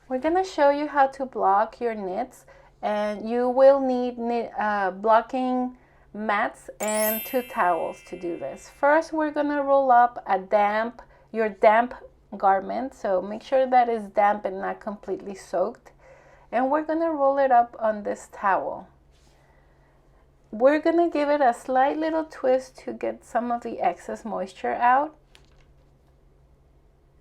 We're gonna show you how to block your knits, and you will need blocking mats and 2 towels to do this. First, we're gonna roll up your damp garment, so make sure that it's damp and not completely soaked. And we're gonna roll it up on this towel. We're gonna give it a slight little twist to get some of the excess moisture out.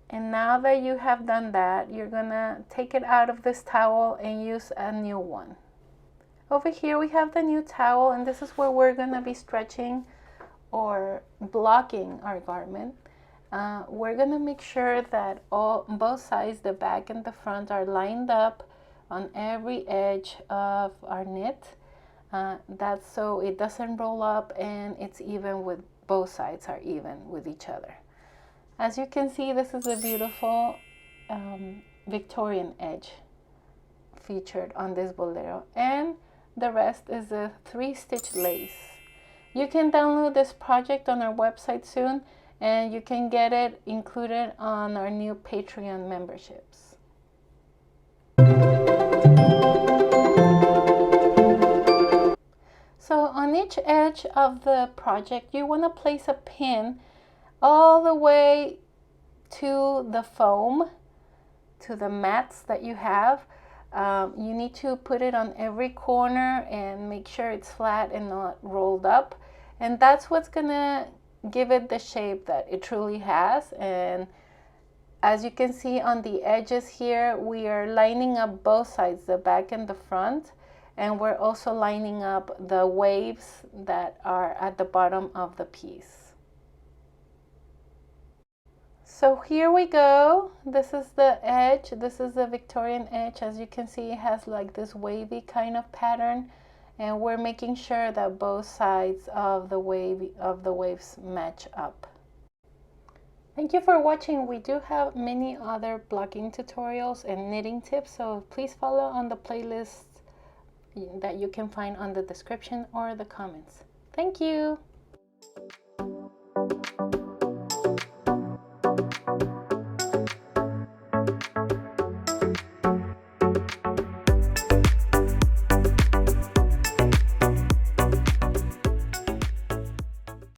And now that you have done that, you're gonna take it out of this towel and use a new one. Over here we have the new towel, and this is where we're gonna be stretching or blocking our garment. We're gonna make sure that both sides, the back and the front, are lined up on every edge of our knit. That's so it doesn't roll up, and it's even with both sides are even with each other. As you can see, this is a beautiful Victorian edge featured on this bolero, and the rest is a 3-stitch lace. You can download this project on our website soon, and you can get it included on our new Patreon memberships. So on each edge of the project, you want to place a pin all the way to the foam, to the mats that you have. You need to put it on every corner and make sure it's flat and not rolled up. And that's what's gonna give it the shape that it truly has. And as you can see on the edges here, we are lining up both sides, the back and the front. And we're also lining up the waves that are at the bottom of the piece. So here we go. This is the edge. This is the Victorian edge. As you can see, it has like this wavy kind of pattern, and we're making sure that both sides of the waves match up. Thank you for watching. We do have many other blocking tutorials and knitting tips, so please follow on the playlist that you can find on the description or the comments. Thank you.